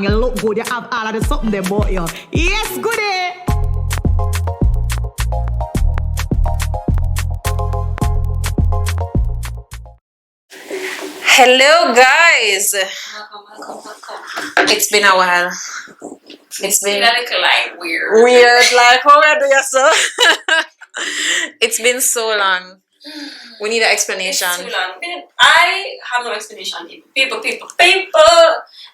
You look good, you have all of the something there about you. Yes, goodie! Hello guys. Welcome. It's been a while. It's been a little like weird. Like how do you so? It's been so long. We need an explanation. It's too long. I have no explanation. People.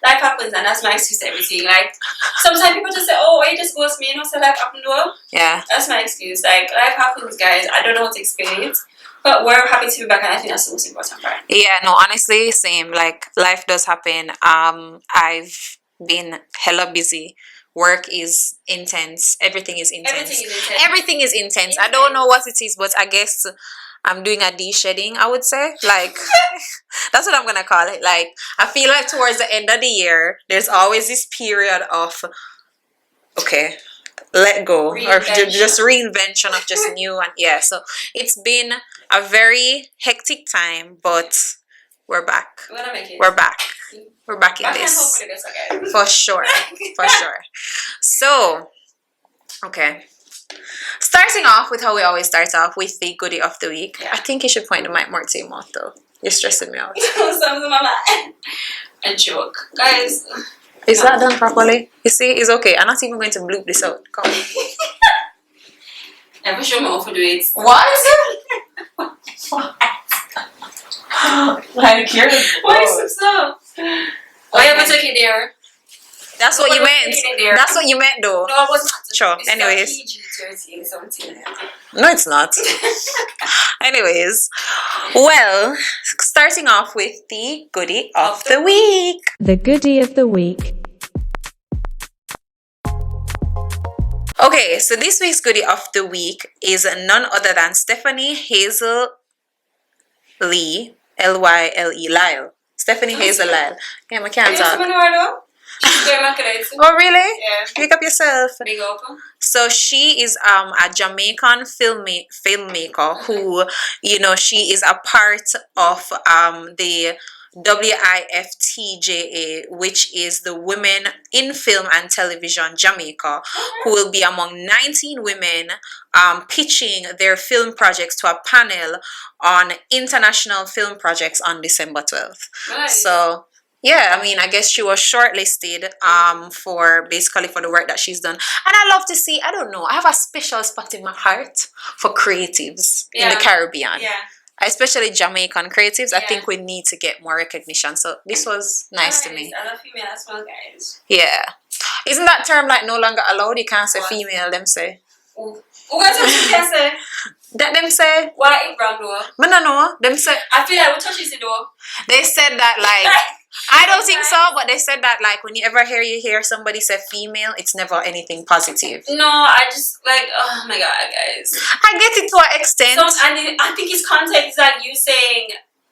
Life happens, and that's my excuse to everything. Like sometimes people just say, "Oh, why you just ghost me?" You know, so life happened to her. Yeah. That's my excuse. Like life happens, guys. I don't know how to explain it, but we're happy to be back, and I think that's the most important part. Yeah. No. Honestly, same. Like life does happen. I've been hella busy. Work is intense. Everything is intense. Everything is intense. I don't know what it is, but I guess I'm doing a de-shedding, I would say. Like, that's what I'm going to call it. Like, I feel like towards the end of the year, there's always this period of, okay, let go. Or just reinvention of just new. And yeah, so it's been a very hectic time, but we're back. We're back. We're back in this. For sure. For sure. So, okay. Starting off with how we always start off with the goodie of the week. Yeah. I think you should point the mic more to your mouth though. You're stressing me out. A joke. Guys. Is that done properly? You see, it's okay. I'm not even going to bloop this out. Come on. Never show me how to do it. What? Like you're why is so? Why have you taken there? That's what you meant. That's what you meant though. No, it was not. Sure. It's anyways. PG-13 something. No, it's not. Anyways. Well, starting off with the goodie of the week. The goodie of the week. Okay, so this week's goodie of the week is none other than Stephanie Hazel Lee, L-Y-L-E, Lyle. Stephanie Hazel Lyle. Yeah, I can't talk. Oh really? Yeah. Pick up yourself. Big up. So she is a Jamaican filmmaker who, you know, she is a part of the WIFTJA, which is the Women in Film and Television Jamaica, who will be among 19 women pitching their film projects to a panel on international film projects on December 12th. Nice. So yeah, I mean, I guess she was shortlisted for basically for the work that she's done. And I love to see, I don't know, I have a special spot in my heart for creatives in the Caribbean. Yeah. Especially Jamaican creatives. I think we need to get more recognition. So this was nice to me. I love female as well, guys. Yeah. Isn't that term like no longer allowed? You can't say female, them say. Who can say? That them say. Why it wrong though? But no, them say. I feel like we touches it though. They said that like I don't think so, but they said that like when you ever hear somebody say female, it's never anything positive. No, I just like, oh my god, guys. I get it to an extent. I think his context is like you saying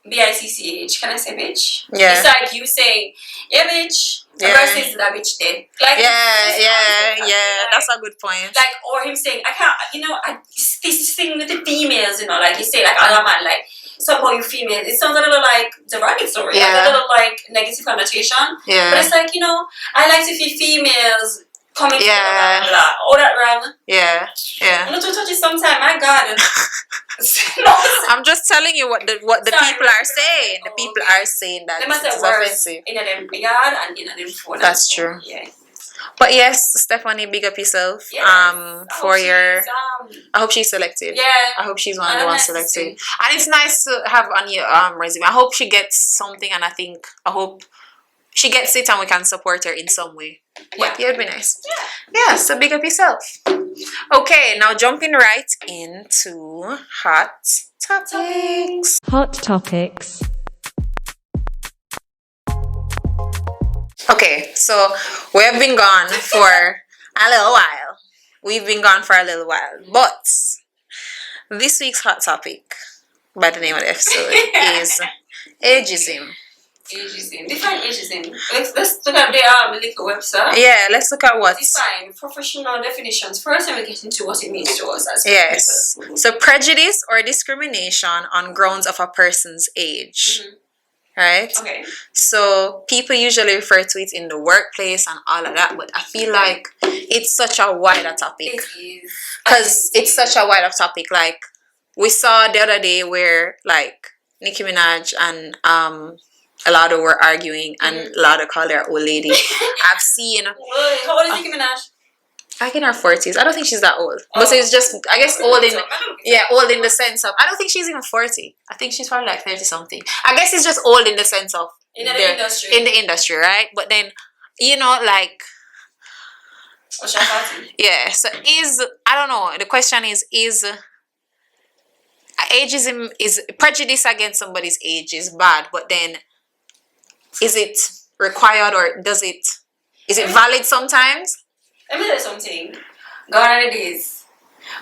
B-I-C-C-H. Can I say bitch? Yeah. It's like you saying, yeah, bitch. Versus that bitch dead. Like, yeah. That's a good point. Like, or him saying, I can't, you know, this thing with the females, you know, like you say, like, other man, like, somehow you female. It sounds a little like derogatory, like a little like negative connotation. Yeah. But it's like, you know, I like to see females coming blah, blah, all that wrong. Yeah. I'm not to touch it sometime, my god. I'm just telling you what the people are saying. The people are saying that it's offensive. In them yard and in them phone. That's true. Yeah. But yes, Stephanie, big up yourself. Yes. For your. I hope she's selected. Yeah. I hope she's one of the ones selected. And it's nice to have on your resume. I hope she gets something, and I hope she gets it, and we can support her in some way. But yeah, it'd be nice. Yeah. So big up yourself. Okay, now jumping right into hot topics. Hot topics. Okay, so we have been gone for a little while. We've been gone for a little while. But this week's hot topic, by the name of the episode, is ageism. Ageism. Define ageism. Let's look at the little website. Yeah, let's look at what. Define professional definitions first, and we get into what it means to us as people. So prejudice or discrimination on grounds of a person's age. right? Okay. So people usually refer to it in the workplace and all of that, but I feel like it's such a wider topic. It is. Because it's such a wider topic. Like, we saw the other day where, like, Nicki Minaj and Alado were arguing, and Alado called her old lady. I've seen... How old is Nicki Minaj? I think in her 40s. I don't think she's that old. But so it's just, I guess, old in... Yeah, old in the sense of... I don't think she's even 40. I think she's probably like 30-something. I guess it's just old in the sense of... In the industry. In the industry, right? But then, you know, like... Yeah, so I don't know, the question is ageism, is prejudice against somebody's age is bad, but then is it required, or is it valid sometimes? Let me tell you something. Gone are the days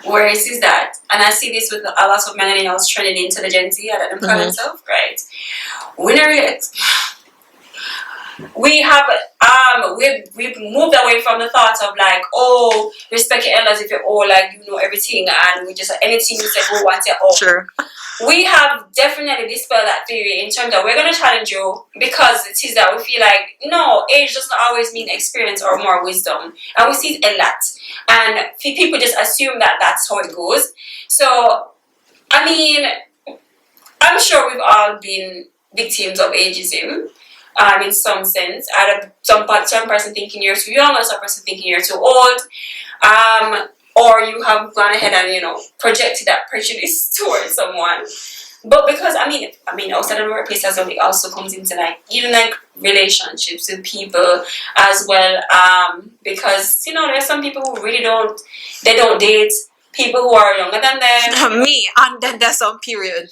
where it is that, and I see this with a lot of millennials trending into the Gen Z that them call themselves, right? We have we've moved away from the thought of like, oh, respect your elders if you're old, like you know everything, and we just anything you say go once you're old. Sure. We have definitely dispelled that theory in terms of we're gonna challenge you because it is that we feel like no, age doesn't always mean experience or more wisdom, and we see it a lot, and people just assume that that's how it goes. So, I mean, I'm sure we've all been victims of ageism. In some sense, some person thinking you're too young, or some person thinking you're too old, or you have gone ahead and projected that prejudice towards someone. But because I mean, outside of the workplace as well, it also comes into like even like relationships with people as well. Because there's some people who really don't date people who are younger than them. Me, and then there's some period.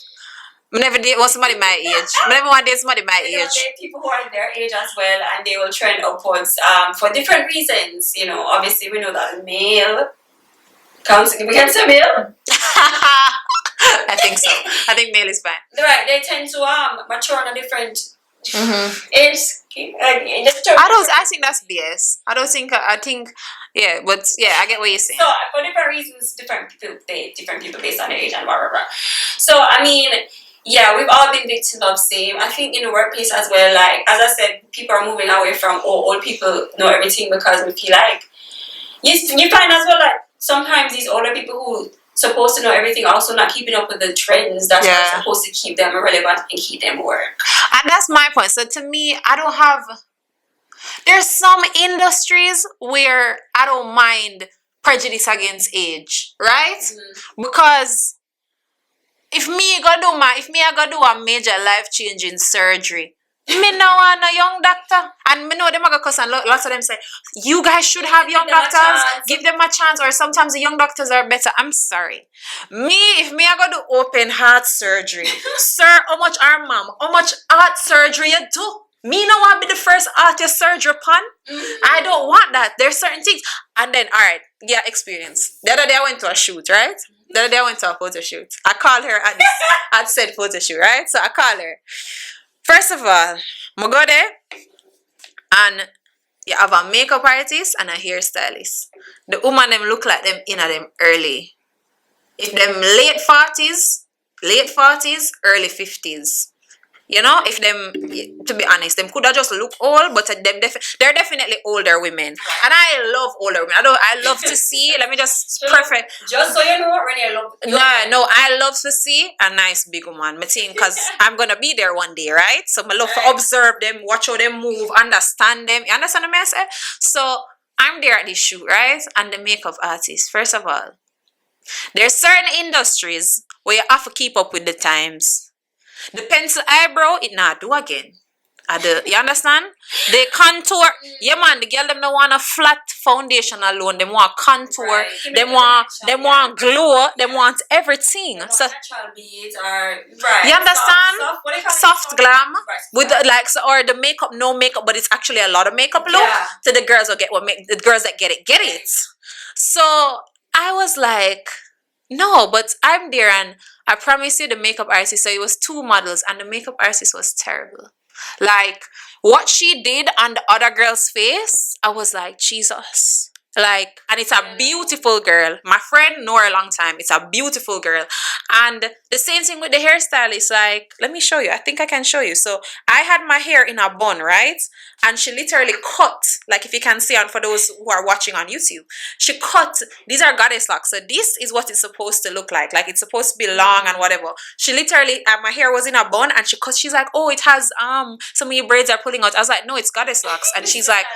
I never date somebody my age. I never want to date somebody my age. Date people who are their age as well, and they will trend upwards for different reasons. Obviously we know that male counts. We can say male. I think so. I think male is fine. Right, they tend to mature on a different age. I think that's BS. I think yeah, but yeah, I get what you're saying. So for different reasons, different people based on their age and blah blah blah. So I mean, yeah, we've all been victims of same. I think in the workplace as well, like as I said, people are moving away from old people know everything, because we feel like you find as well like sometimes these older people who supposed to know everything also not keeping up with the trends that are supposed to keep them relevant and keep them work. And that's my point. So to me, there's some industries where I don't mind prejudice against age, right? Because if I go do a major life-changing surgery, me no want a young doctor. And me know them are going to cuss, and lots of them say, you guys should have young doctors. Give them a chance. Or sometimes the young doctors are better. I'm sorry. If I go do open heart surgery, sir, how much heart surgery you do? Me no want to be the first artist surgery pan. I don't want that. There's certain things. And then, alright, yeah, experience. The other day I went to a shoot, right? The other day I went to a photo shoot. I called her at said photo shoot, right? So I called her. First of all, I go there and you have a makeup artist and a hairstylist. The woman them look like them in them early. If them late 40s, early 50s. If them, to be honest, them could have just look old, but they're definitely older women. And I love older women. I love to see, let me just prefer. Just so you know, Renee, No, I love to see a nice big woman. I think because I'm going to be there one day, right? So I love to observe them, watch how they move, understand them. You understand what I say? So I'm there at this shoot, right? And the makeup artist, first of all, there's certain industries where you have to keep up with the times. The pencil eyebrow, it not do again. You understand? The contour, yeah man, the girl them don't want a flat foundation alone. They want contour, right. They want glow, they want everything. So natural beads or right. You understand? Soft glam with or the makeup, no makeup, but it's actually a lot of makeup look. To the girls who the girls that get it. So I was like, no, but I'm there and I promise you the makeup artist, so it was 2 models and the makeup artist was terrible. Like what she did on the other girl's face, I was like, Jesus. Like, and it's a beautiful girl. My friend know her a long time. It's a beautiful girl. And the same thing with the hairstylist. Like, let me show you. I think I can show you. So I had my hair in a bun, right? And she literally cut, like if you can see, and for those who are watching on YouTube, she cut, these are goddess locks. So this is what it's supposed to look like. Like, it's supposed to be long and whatever. She literally, my hair was in a bun, and she cut, she's like, oh, it has, some of your braids are pulling out. I was like, no, it's goddess locks. And she's like,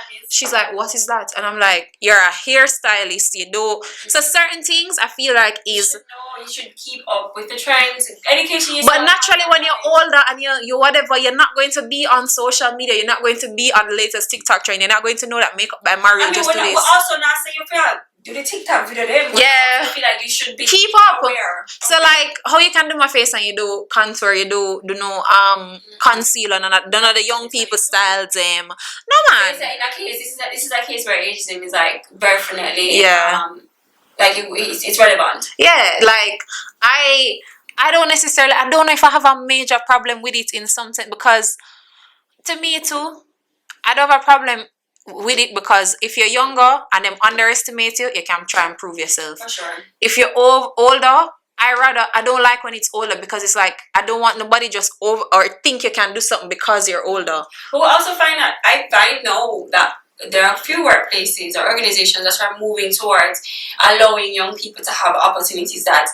what is that? And I'm like, you're a hairstylist, you do. So certain things I feel like is, you should keep up with the trends, education yourself. but naturally when you're older and you whatever, you're not going to be on social media, you're not going to be on the latest TikTok trend, you're not going to know that makeup by Marget just do this. We're also not saying you feel do the TikTok video them. Yeah, I feel like you should be keep up aware. So like how you can do my face and you do contour, you do no concealer, none of the young people styles them. No man. So in that case, this is a case where ageism is like definitely like it's relevant. Yeah, like I don't necessarily, I don't know if I have a major problem with it in some sense, because to me too, I don't have a problem with it, because if you're younger and them underestimate you, you can try and prove yourself. For sure. If you're older, I don't like when it's older, because it's like I don't want nobody just over or think you can do something because you're older. But we also find that I know that there are a few workplaces or organizations that are moving towards allowing young people to have opportunities that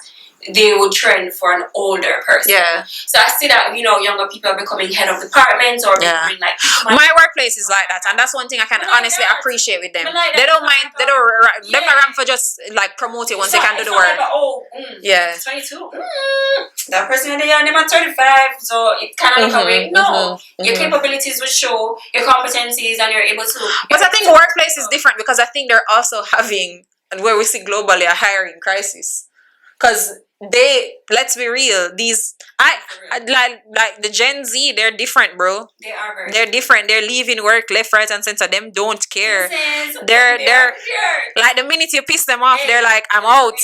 they would trend for an older person. Yeah. So I see that, younger people are becoming head of departments or becoming like... My workplace is like that, and that's one thing I can honestly appreciate with them. They don't mind, they don't run for just like promote it once they can do the work. It's 22. That person there, and them at 35, so it kind of look away. No, your capabilities will show, your competencies, and you're able to... But I think workplace is different, because I think they're also having, and where we see globally, a hiring crisis. Because let's be real, like the Gen Z, they're different, bro. They are they're different. They're leaving work left, right, and center. Them don't care. They're like, the minute you piss them off, they're like, I'm out.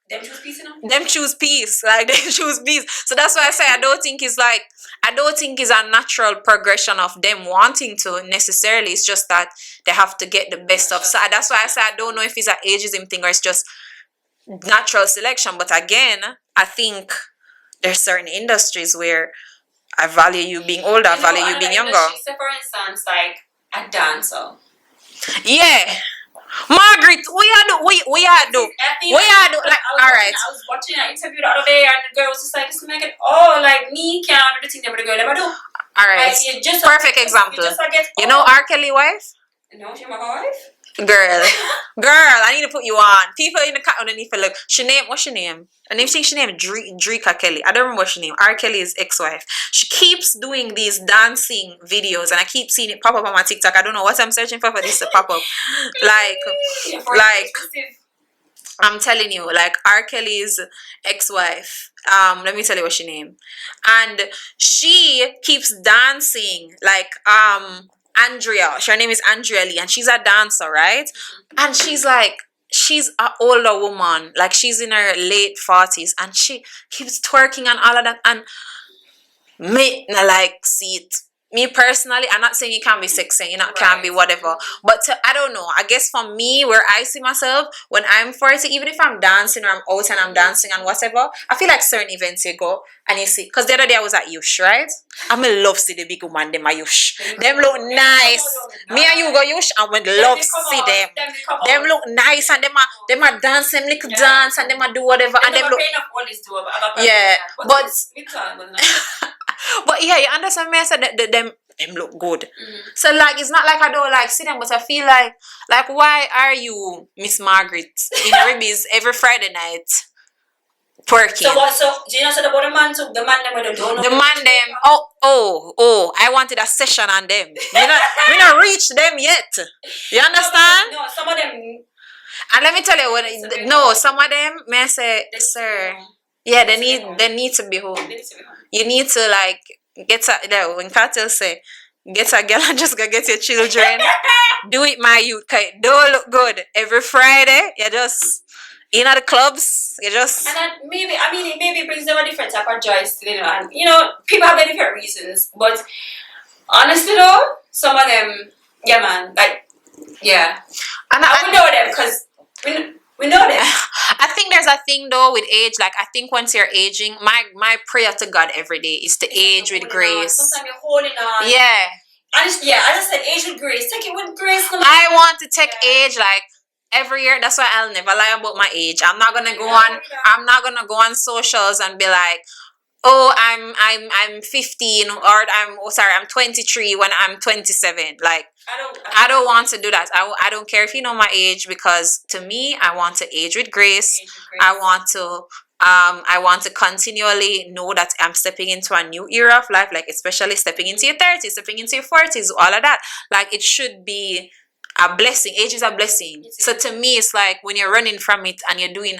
Them choose peace, Them choose peace. Like, they choose peace. So that's why I say I don't think it's a natural progression of them wanting to necessarily. It's just that they have to get the best of. So that's why I say I don't know if it's an ageism thing or it's just natural selection. But again, I think there's certain industries where I value you being older, I value you being younger. So for instance, like a dancer. Yeah. Margaret, what you do? Like, alright. I was watching an interview the other day, and the girl was just like, Megan, oh, like me can't do the thing that the girl never do. Alright. Like, perfect example. You know R. Kelly wife? No, she's my wife. Girl, I need to put you on. People in the cat underneath look. What's your name? I think she named Drika Kelly. I don't remember what she named. R. Kelly's ex-wife. She keeps doing these dancing videos, and I keep seeing it pop up on my TikTok. I don't know what I'm searching for this to pop up. Like I'm telling you, like R. Kelly's ex-wife. Let me tell you what she named. And she keeps dancing like Andrea. Her name is Andrea Lee, and she's a dancer, right? And she's an older woman, like she's in her late 40s, and she keeps twerking and all of that. And me, like, see it. Me personally, I'm not saying you can't be sexy, can't be whatever. But I don't know. I guess for me, where I see myself when I'm 40, even if I'm dancing or I'm out and I'm dancing and whatever, I feel like certain events you go and you see. Because the other day I was at Yush, right? I'm in love see the big woman, them at Yush. Them look nice. Me and you go Yush and we love see them. Them look nice and them are dance, them little dance and them do whatever. And them look... Yeah, but... But yeah, you understand me? I said that them look good. So like, it's not like I don't like see them, but I feel like why are you Miss Margaret in Ribbies every Friday night twerking? So do you know about the man too? The man them with the donut. The man them. Oh! I wanted a session on them. We not reach them yet. You understand? No, some of them. And let me tell you some of them may say, sir. Yeah, they need to be home. You need to like when Cartel say get a girl and just go get your children. Do it, my youth. Okay, don't look good every Friday. You just the clubs. You just and then it maybe brings them a different type of joy still, and people have their different reasons. But honestly though, some of them, yeah, man, like. Yeah. And we know them because we know them. I think there's a thing though with age. Like I think once you're aging, my prayer to God every day is to age with grace. Sometimes you're holding on. Yeah. As I said, age with grace. Take it with grace. I want to take age like every year. That's why I'll never lie about my age. I'm not gonna go on socials and be like, oh, I'm 15 or I'm 23 when I'm 27. Like I don't want to do that. I don't care if you know my age, because to me I want to age with grace. I want to continually know that I'm stepping into a new era of life, like especially stepping into your 30s, stepping into your 40s, all of that. Like it should be a blessing. Age is a blessing. So to me, it's like when you're running from it and you're doing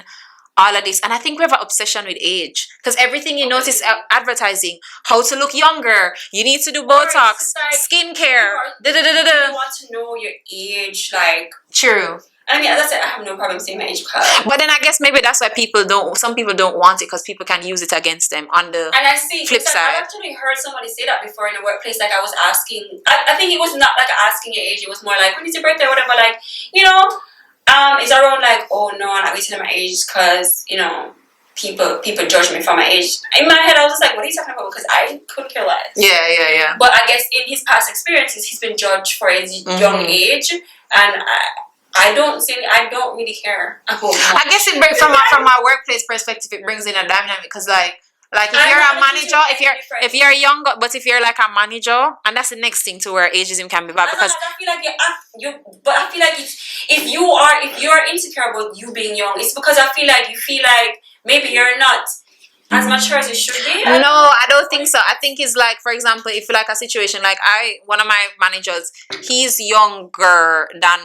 all of this, and I think we have an obsession with age, because everything you notice advertising, how to look younger, you need to do Botox, skincare, You want to know your age, like true. I mean, as I said, I have no problem saying my age, but then I guess maybe that's why some people don't want it, because people can use it against them on the flip side. I've actually heard somebody say that before in the workplace. Like I was asking, I think it was not like asking your age. It was more like, when is your birthday or whatever. Like, it's around like, oh no, I'm not going to tell my age because, people judge me for my age. In my head, I was just like, what are you talking about? Because I couldn't care less. Yeah. But I guess in his past experiences, he's been judged for his young age, and I don't really care. I guess it brings from a workplace perspective, it brings in a dynamic, because like if you're a manager, if you're younger, but if you're like a manager, and that's the next thing to where ageism can be bad, because I feel like but I feel like if you're insecure about you being young, it's because I feel like maybe you're not as mature as you should be. No, I don't think so. I think it's like, for example, if you like a situation like one of my managers, he was younger than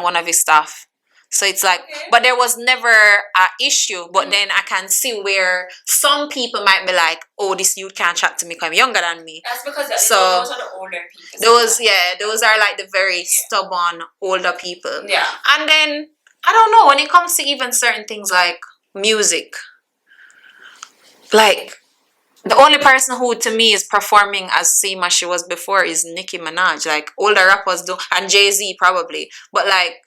one of his staff. So it's like, but there was never an issue. But then I can see where some people might be like, oh, this youth can't chat to me because I'm younger than me. That's because those are the older people. Those are like the very stubborn older people. Yeah. And then, I don't know, when it comes to even certain things like music, like, the only person who to me is performing as same as she was before is Nicki Minaj. Like, older rappers do, and Jay-Z probably. But like,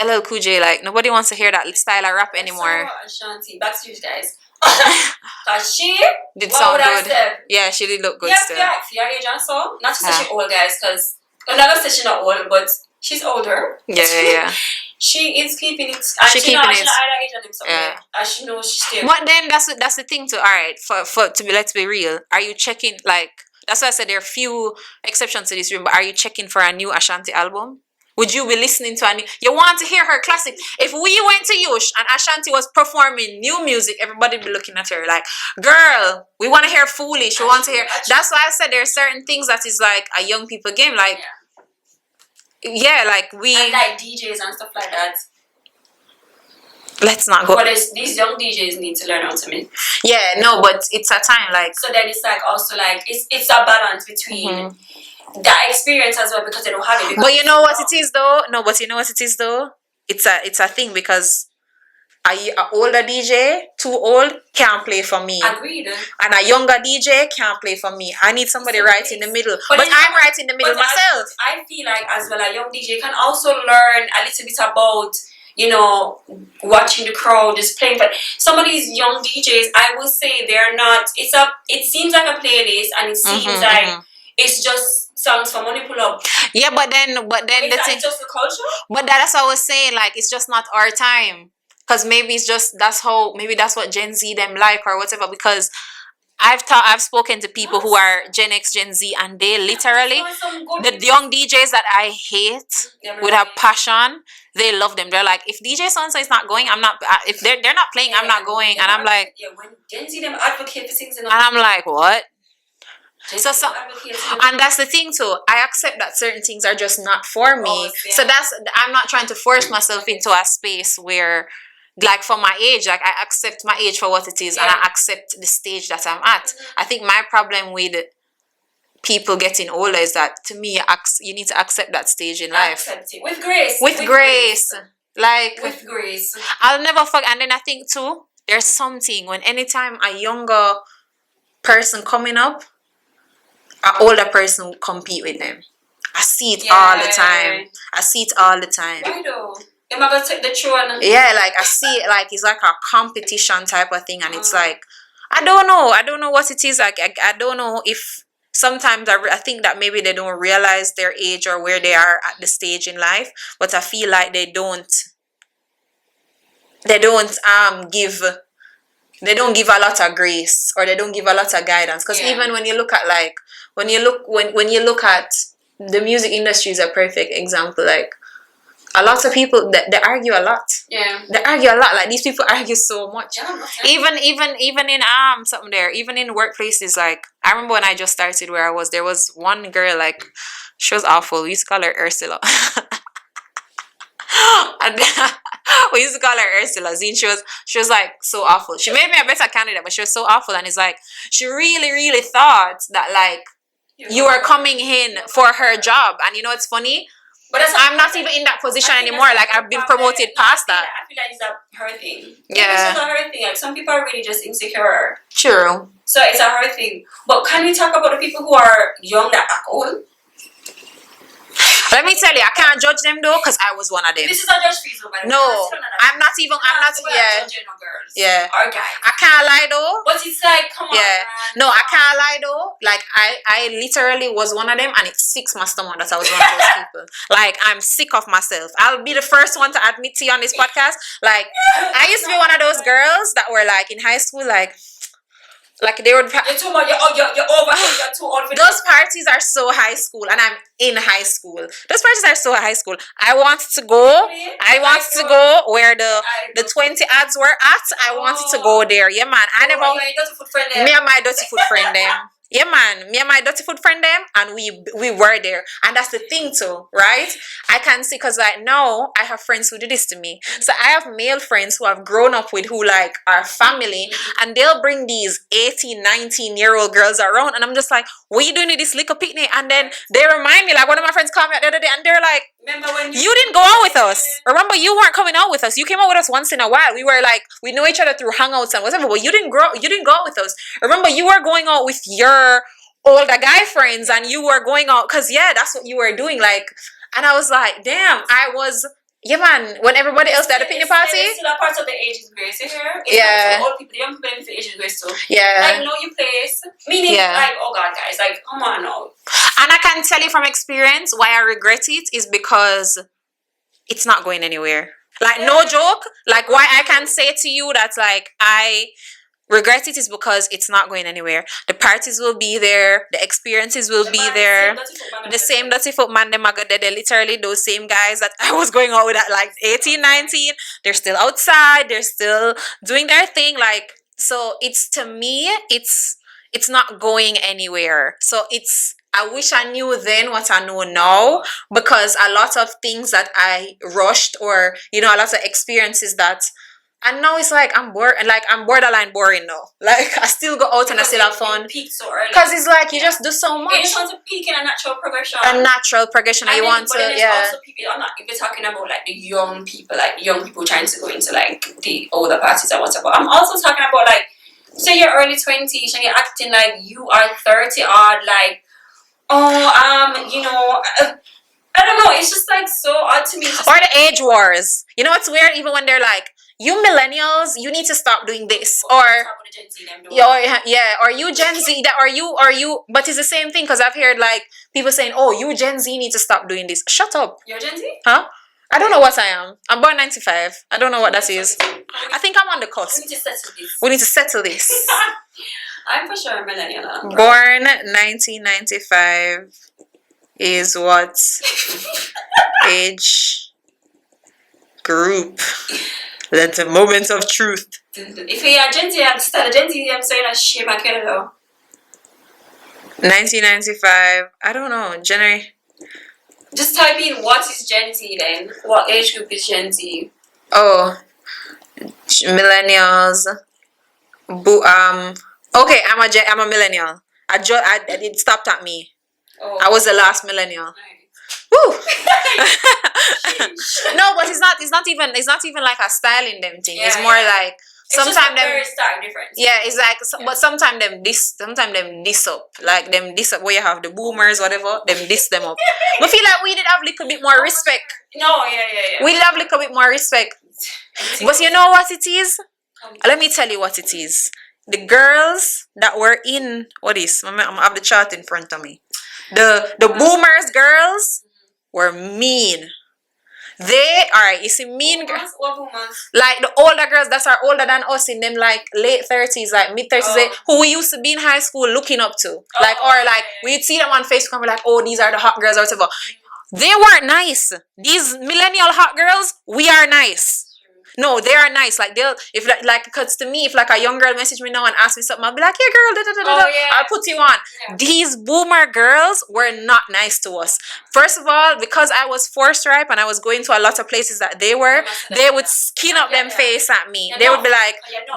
LL Cool J, like, nobody wants to hear that style of rap anymore. Ashanti, Backstreet Guys. Cause she did sound good. Yeah, she did look good still. Yeah, your age and so. Not to say she's old, guys, because I'm not gonna say she's not old, but she's older. Yeah. She is keeping it. And she's not either age of them somewhere. And she knows she's still. But then that's the thing too. All right, let's be real. Are you checking, like, that's why I said there are few exceptions to this rule, but are you checking for a new Ashanti album? Would you be listening to you want to hear her classic? If we went to Yush and Ashanti was performing new music, everybody would be looking at her like, girl, we want to hear Foolish. We want to hear. That's why I said there are certain things that is like a young people game. Like, like we. And like DJs and stuff like that. Let's not go. But these young DJs need to learn how to mix. Yeah, no, but it's a time like. So then it's like also like, it's a balance between. That experience as well, because they don't have it. But you know what it is though? No, but you know what it is though? It's a thing, because an older DJ, too old, can't play for me. Agreed. And a younger DJ can't play for me. I need somebody right in the middle. But I'm right in the middle myself. I feel like as well a young DJ can also learn a little bit about, watching the crowd, just playing. But some of these young DJs, I will say they're not. It seems like a playlist, and it seems like it's just songs for money pull up. Yeah, but then the thing, just the culture. But that's what I was saying. Like, it's just not our time, because maybe it's just that's what Gen Z them like or whatever. Because I've spoken to people who are Gen X, Gen Z, and they literally the young DJs that I hate with a passion. They love them. They're like, if DJ so-and-so is not going, I'm not. If they're not playing, I'm not going. And I'm like, when Gen Z them advocate for things, and I'm like, what? So and that's the thing too. I accept that certain things are just not for me. So I'm not trying to force myself into a space where, like, for my age, like, I accept my age for what it is, and I accept the stage that I'm at. I think my problem with people getting older is that, to me, you need to accept that stage in life. Accept it. With grace. With grace. Like, with grace. I'll never forget. And then I think too, there's something when anytime a younger person coming up, an older person will compete with them. I see it all the time. I see it all the time. Why though? Am I gonna take the throne? Yeah, like I see it like it's like a competition type of thing, and it's like I don't know what it is. Like I don't know if sometimes I think that maybe they don't realize their age or where they are at the stage in life, but I feel like they don't give a lot of grace, or they don't give a lot of guidance, because even when you look at like when you look at the music industry is a perfect example. Like a lot of people they argue a lot. Yeah. They argue a lot. Like these people argue so much. Yeah, Even in something there, even in workplaces, like I remember when I just started where I was, there was one girl, like she was awful. We used to call her Ursula. And we used to call her Ursula. Zine, she was like so awful. She made me a better candidate, but she was so awful. And it's like she really, really thought that like you were coming in for her job. And you know it's funny? But I'm not even in that position anymore. Like I've been promoted past that. I feel like it's a her thing. Yeah. It's a her thing. Like some people are really just insecure. True. So it's a her thing. But can we talk about the people who are young that act old? Let me tell you, I can't judge them though, because I was one of them. This is not just for you, No, I'm not even. I'm not. Yeah. Judging no girls. Yeah. Or guys. I can't lie though. But it's like, come on. Yeah. Man. No, I can't lie though. Like I literally was one of them, and it sicks my stomach that I was one of those people. Like I'm sick of myself. I'll be the first one to admit to you on this podcast. Like I used to be one of those girls that were like in high school, like they would. You're too much. You're over. You're too old for those parties are so high school, and I'm in high school. Those parties are so high school. I wanted to go. I wanted to go where the 20 ads were at. I wanted to go there. Yeah, man. I never. Me and my dirty food friend them. Yeah, man. Me and my dirty food friend them, and we were there. And that's the thing too, right? I can see, because like now I have friends who do this to me. So I have male friends who I've grown up with, who like are family, and they'll bring these 18, 19-year-old girls around, and I'm just like, what are you doing at this little picnic? And then they remind me, like one of my friends called me out the other day, and they're like, remember when you didn't go out with us. Remember, you weren't coming out with us. You came out with us once in a while. We were like, we know each other through hangouts and whatever, but you didn't go out with us. Remember, you were going out with your older guy friends, and you were going out because that's what you were doing. Like, and I was like, damn, I was. Yeah, man. When everybody else at the picnic party, it's still a part of the ages grace here. It's yeah. Not for old people, the young people in the ages grace too. Yeah. Like know your place. Meaning, like, oh God, guys, like, come on now. And I can tell you from experience why I regret it is because it's not going anywhere. Like, no joke. Like, why I can say to you that like I regret it is because it's not going anywhere. The parties will be there. The experiences will be there. The same dirty foot man, they're literally those same guys that I was going out with at like 18, 19. They're still outside. They're still doing their thing. Like, so it's, to me, it's not going anywhere. So I wish I knew then what I know now, because a lot of things that I rushed, or, a lot of experiences that, and now it's like I'm bored, and like I'm borderline boring now. Like I still go out and I still have fun. Because it's like you just do so much. You just want to peak in a natural progression. A natural progression. You want to, also people, if you're talking about like the young people trying to go into like the older parties or whatever. I'm also talking about like, say you're early 20s and you're acting like you are 30 odd, like, I don't know. It's just like so odd to me. Or the age wars. You know what's weird? Even when they're like, you millennials, you need to stop doing this, or you Gen Z, that or you, but it's the same thing, because I've heard like people saying, oh, you Gen Z need to stop doing this. Shut up. You're Gen Z? Huh? I don't know what I am. I'm born 95. I don't know what that is. I think I'm on the cusp. We need to settle this. I'm for sure a millennial. Born 1995 is what age group? That's a moment of truth. If you are Gen Z, I'm still a Gen Z. I'm saying I shame my kid though. 1995. I don't know. January. Just type in what is Gen Z then. What age group is Gen Z? Oh, millennials. Okay, I'm a millennial. It stopped at me. Oh. I was the last millennial. Nice. Woo! No, but it's not even like a styling them thing. Yeah, it's more like Sometimes them, very stark difference. yeah, it's like, but sometimes them diss up, like them diss up where you have the boomers, whatever, them diss them up. I feel like we did have a little bit more respect. No, yeah. We did have a little bit more respect. But you know what it is? Let me tell you what it is. The girls that were in I'm have the chart in front of me. The boomers girls were mean. Alright, you see mean girls. What boomers? Like the older girls that are older than us in them like late 30s, like mid 30s, who we used to be in high school looking up to. We'd see them on Facebook and be like, oh, these are the hot girls or whatever. They weren't nice. These millennial hot girls, we are nice. No, they are nice. Like because to me, if like a young girl message me now and ask me something, I'll be like, yeah, girl, I'll put you on. Yeah. These boomer girls were not nice to us. First of all, because I was forced ripe and I was going to a lot of places that they would skin up them face at me. They would be like,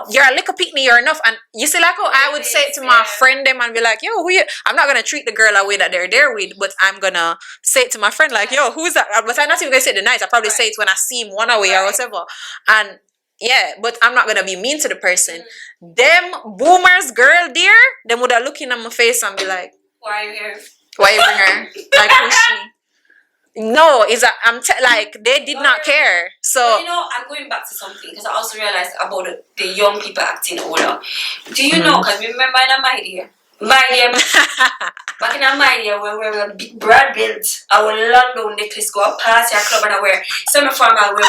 you're a little pick me, you're enough. And you see, like, I would say it to my friend them and be like, yo, I'm not gonna treat the girl away that they're there with, but I'm gonna say it to my friend like, yo, who's that? But I'm not even gonna say it the night. I probably say it when I see him one away or whatever. And yeah, but I'm not gonna be mean to the person. Them boomers girl dear, them would have looking at my face and be like, why are you here? Why you bring her? Like, who's she? No, like they did not care. So but I'm going back to something because I also realized about the young people acting older. Do you know? Because remember in my idea, back in my idea when we were big Brad built our London necklace go up past your club and I wear semi-formal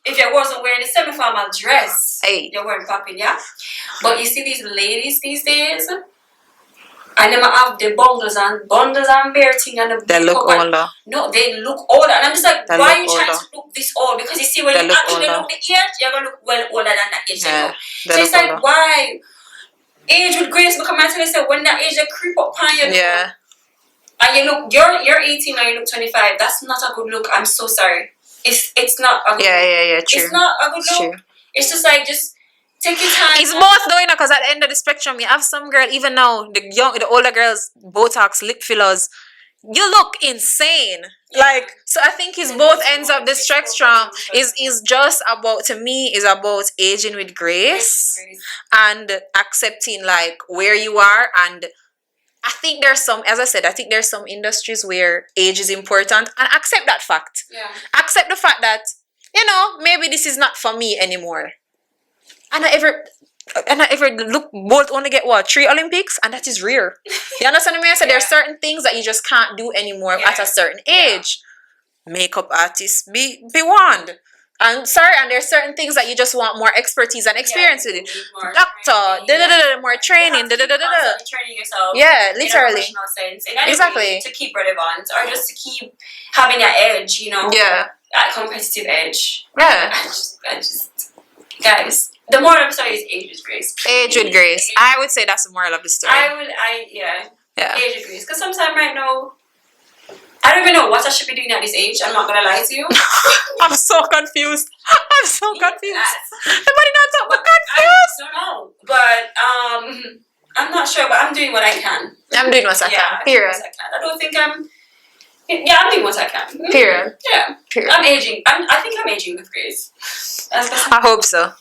if you wasn't wearing a semi-formal dress, you weren't popping, yeah. But you see these ladies these days. And they have the bundles and bare thing and they look older. No, they look older. And I'm just like, why are you trying to look this old? Because you see, when you actually look the age, you're going to look well older than that age. Yeah, so it's like, why? Age with grace become until they say, when that age, they creep up on you. Yeah. And you look, you're 18 and you look 25. That's not a good look. I'm so sorry. It's not a good look. Yeah, true. It's not a good look. True. It's just like, take your time. It's both though, because at the end of the spectrum, you have some girl, even now, the older girls, Botox, lip fillers, you look insane. Like, so I think it's both ends of the spectrum. Is just about, to me, is about aging with grace and accepting like where you are. And I think there's some, as I said, I think there's some industries where age is important, and accept that fact. Yeah. Accept the fact that, maybe this is not for me anymore. And I ever look, both only get 3 Olympics, and that is rare. You understand what I mean? So there are certain things that you just can't do anymore at a certain age. Makeup artists be one. And there are certain things that you just want more expertise and experience with it. Doctor, more training, training yourself. Yeah, literally. In a professional sense. In exactly. To keep relevant, or just to keep having that edge, Yeah. That competitive edge. Yeah. I just, guys. The moral of the story is age with grace. Age with grace. I would say that's the moral of the story. Yeah. Age with grace. Because sometimes right now, I don't even know what I should be doing at this age. I'm not going to lie to you. I'm so confused. Nobody knows I'm confused. I don't know. But I'm not sure, but I'm doing what I can. I'm doing what I can. Period. I don't think I'm doing what I can. Period. Yeah. Period. I'm aging. I think I'm aging with grace. I hope so.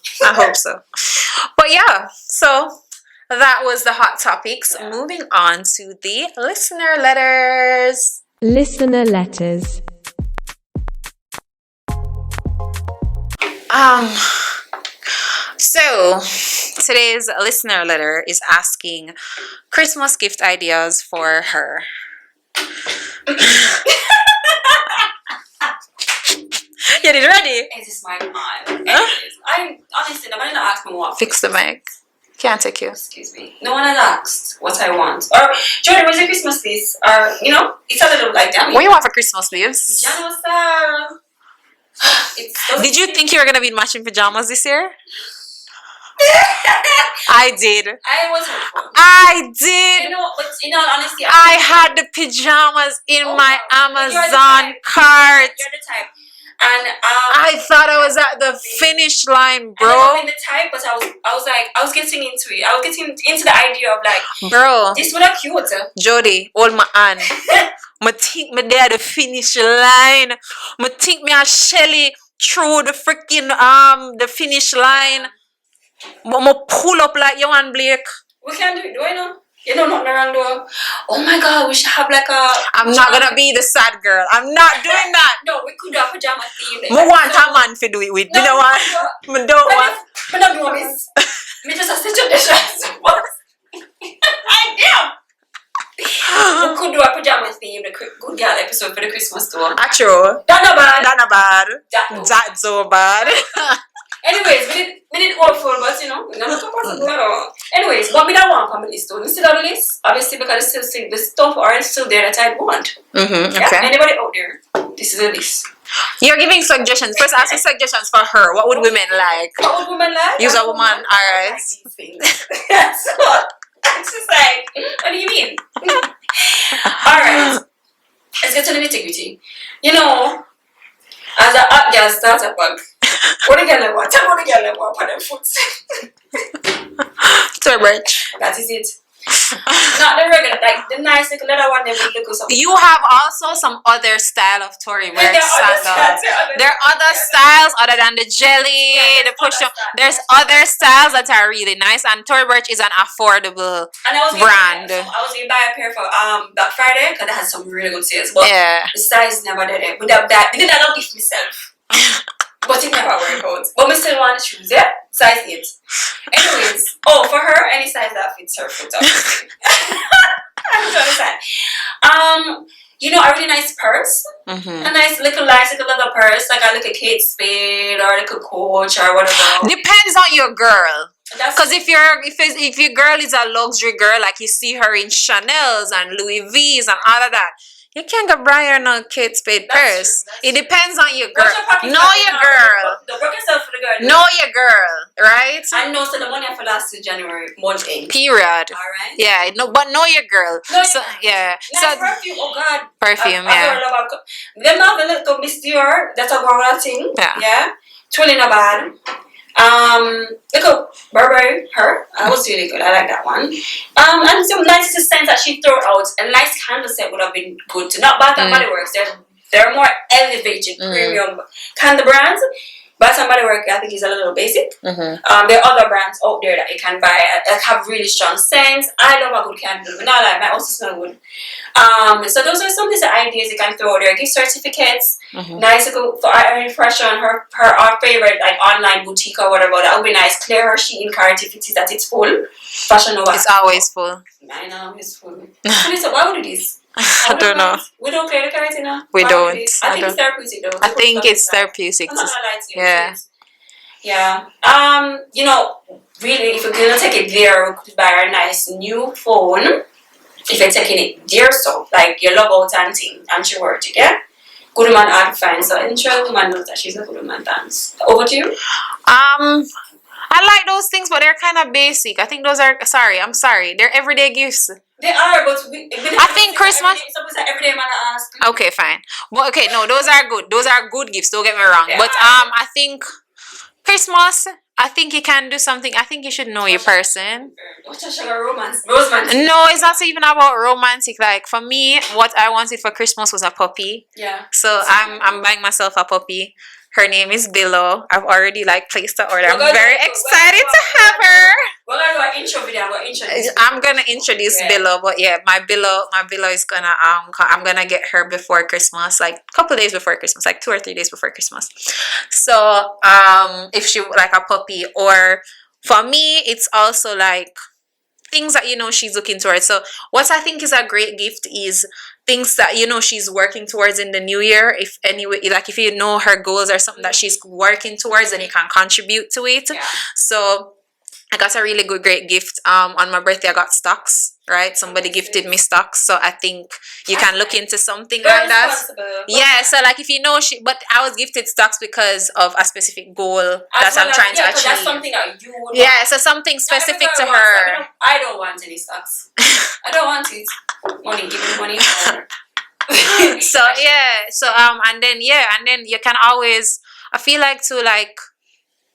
But yeah, so that was the hot topics. Yeah. Moving on to the listener letters. Listener letters. So today's listener letter is asking Christmas gift ideas for her. Yeah, you ready? Is this mic on? I'm honestly, nobody asked me what. Fix the mic. Can't take you. Excuse me. No one has asked what I want. Or, Jordan, what's your Christmas list? Or, it's a little like that. What do you want for Christmas leaves? Did you think you were going to be in matching pajamas this year? I did. I was hopeful. I did. But in all honesty, I had the pajamas in my Amazon cart. You're the type. And I thought I was at the finish line, bro. I'm in the type, but I was getting into it. I was getting into the idea of like, bro, this would have cute. Jody, hold my hand. I think me there at the finish line. I think me and Shelly through the freaking the finish line. But I pull up like you and Blake. We can do it, do I know? You know nothing wrong though. Oh my god, we should have like a... I'm not gonna be the sad girl. I'm not doing that. No, we could have pajama theme. I want a man to do it with. No, you know what? I don't want. I'm not doing this. Me just a situation. I damn. We could do a pajama theme, the Good Girl episode for the Christmas tour. True. That's not bad. That's not bad. That's so bad. Anyways, we did all full, but you know, we're not talking about it. Anyways, what we don't want from the list, we still have the list, obviously, because the stuff are still there that I want. Okay. Yeah? Anybody out there? This is a list. You're giving suggestions. First, ask me suggestions for her. What would women like? What would women like? Use a woman, alright. Like these things. So, it's just like, what do you mean? Alright. Let's get to the nitty-gritty. You know, as a hot girl starter bug, what the girl want? Tell me what the girl want on them foot. Turbridge. That is it. Not the regular, like the nice little leather one that we look or something. You have also some other style of Tory wear sandals. There are other styles other than the jelly, the push up. There's other styles that are really nice, and Tory Burch is an affordable brand. I was gonna buy a pair for Black Friday because it has some really good sales, but the size never did it. Without that, I did not gift myself. But it never worked out. But I still want the shoes, yeah? Size 8. Anyways, for her, any size that fits her foot, obviously. I'm trying to say. You know, a really nice purse. A nice little leather purse, like a little Kate Spade or a little Coach or whatever. Depends on your girl. Because if your girl is a luxury girl, like you see her in Chanel's and Louis V's and all of that, you can't get Brian on Kate Spade purse. It depends on your girl. Know your girl. Don't broke yourself for the girl. Know your girl, right? I know, so the money for last January month end. Period. Alright. Yeah, no, but know your girl. Yeah. Nice perfume, oh god. Perfume, yeah. Them have a little Miss Dior, that's a girl thing. Yeah. Truly not bad. Look up Burberry, her. That was really good. I like that one. And some nice scents that she threw out. A nice candle set would have been good too. Not Bath and Body Works. They're more elevated, premium candle brands. Bath and Body Works, I think, is a little basic. There are other brands out there that you can buy that have really strong scents. I love a good candle, but not like mine also smell good. So those are some of the ideas you can throw there. Gift certificates, nice to go for impression. Her favorite like online boutique or whatever. That would be nice. Clear her sheet in card if it is that it's full. Fashion Nova. It's always full. I know it's full. So why would it is? I don't know. We don't clear the cards, you know. We don't. I think it's therapeutic though. I think it's therapeutic. I'm not gonna lie to you. Yeah. Yeah. You know, really, if you're gonna take it there, we could buy a nice new phone. If you're taking it there, so like your love out and thing, and she worked it, yeah. Good woman hard to find, so I'm sure the woman knows that she's a good woman. Thanks. Over to you. I like those things, but they're kind of basic. I think those are I'm sorry. They're everyday gifts. They are, but I think Christmas. Everyday man ask. Okay, fine. Well, okay, no, those are good. Those are good gifts. Don't get me wrong. Yeah. But I think Christmas. I think you can do something. I think you should know your person. What's a sugar romance? Rosemance. No, it's not even about romantic. Like for me, what I wanted for Christmas was a puppy. Yeah. So I'm buying myself a puppy. Her name is Billow. I've already placed the order. I'm very excited to have her. We're gonna do an intro video. I'm gonna introduce Billow, but yeah, my Billow is gonna I'm gonna get her before Christmas, like a couple days before Christmas, like 2 or 3 days before Christmas. So if she would like a puppy, or for me, it's also like things that she's looking towards. So what I think is a great gift is things that she's working towards in the new year. If you know her goals are something that she's working towards, then you can contribute to it. Yeah. So I got a really great gift. On my birthday I got stocks, right? Somebody gifted me stocks. So I think you can look into something like that. Yeah, so like if but I was gifted stocks because of a specific goal that I'm trying to achieve. That's something that you would want. So something specific to her. I don't want any stocks. I don't want it. Money, give me money. So yeah, so and then you can always, I feel like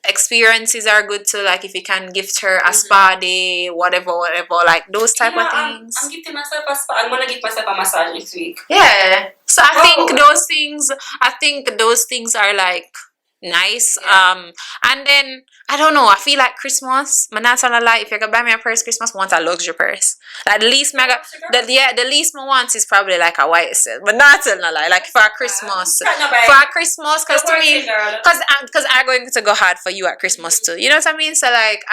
experiences are good too, like if you can gift her a spa day, whatever, like those type of things. I'm gifting myself a spa. I'm gonna give myself a massage next week. Yeah. So I think those things are like nice. And then I don't know, I feel like Christmas, I'm not gonna lie, if you're gonna buy me a purse Christmas, I want a luxury purse. Like, the least the least I want is probably like a white silk, but not telling a lie, like for Christmas, because to me, because I'm going to go hard for you at Christmas too, you know what I mean? So like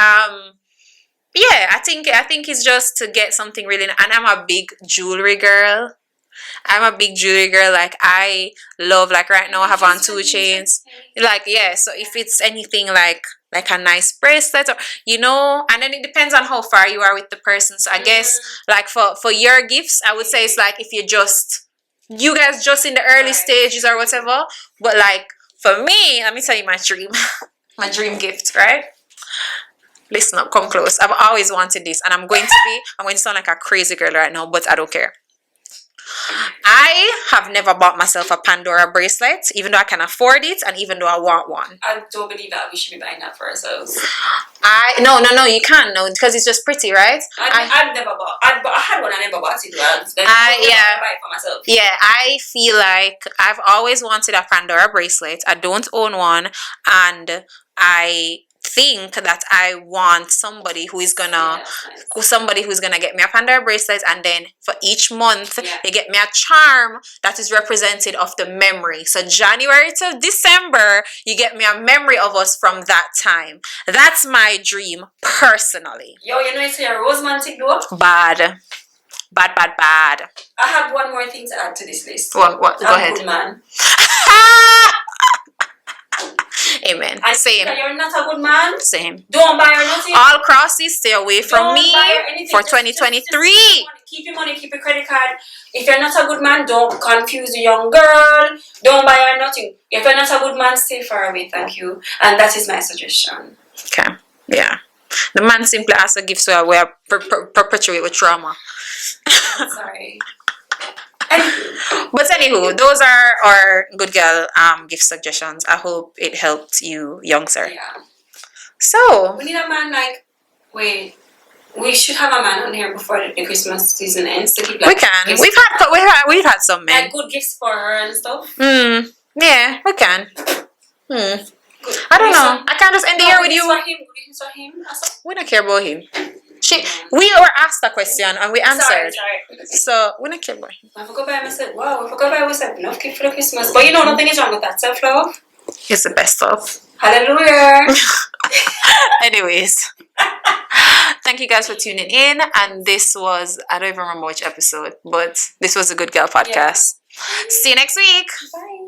yeah, I think it's just to get something really, and I'm a big jewelry girl. Like, I love, like, right now I have on 2 chains. Like, yeah, so if it's anything like a nice bracelet, or, you know, and then it depends on how far you are with the person. So I guess, like, for your gifts, I would say it's like if you guys just in the early stages or whatever. But like, for me, let me tell you my dream. My dream gift, right? Listen up, come close. I've always wanted this, and I'm going to sound like a crazy girl right now, but I don't care. I have never bought myself a Pandora bracelet, even though I can afford it, and even though I want one. I don't believe that we should be buying that for ourselves. No, you can't, no, because it's just pretty, right? I've never bought. I had one, I never bought it. Buy it for myself. Yeah, I feel like I've always wanted a Pandora bracelet. I don't own one, and I think that I want somebody who is gonna get me a Pandora bracelet, and then for each month they get me a charm that is representative of the memory. So January to December, you get me a memory of us from that time. That's my dream, personally. Yo, you know it's a romantic though. Bad. I have one more thing to add to this list. What? Go ahead. Good man. Amen. And Same. you're not a good man. Same. Don't buy her nothing. All crosses, stay away from me for 2023. Just keep your money, keep your credit card. If you're not a good man, don't confuse a young girl. Don't buy her nothing. If you're not a good man, stay far away. Thank you. And that is my suggestion. Okay. Yeah. The man simply has to give, so we are perpetuate with trauma. Sorry. But anywho, those are our good girl gift suggestions. I hope it helped you, young sir. Yeah. So we need a man like we should have a man on here before the Christmas season ends to keep, like, we can. We've had some men. Like good gifts for her and stuff. Yeah, we can. I don't know. I can't just end the year with you. We don't care about him. We were asked a question and we answered. Sorry. So we don't care about him. I forgot by myself. Wow, I forgot by myself. Enough gift for the Christmas. But you know, nothing is wrong with that. Self-love. It's the best of. Hallelujah. Anyways. Thank you guys for tuning in. And this was, I don't even remember which episode, but this was a Good Girl podcast. Yeah. See you next week. Bye.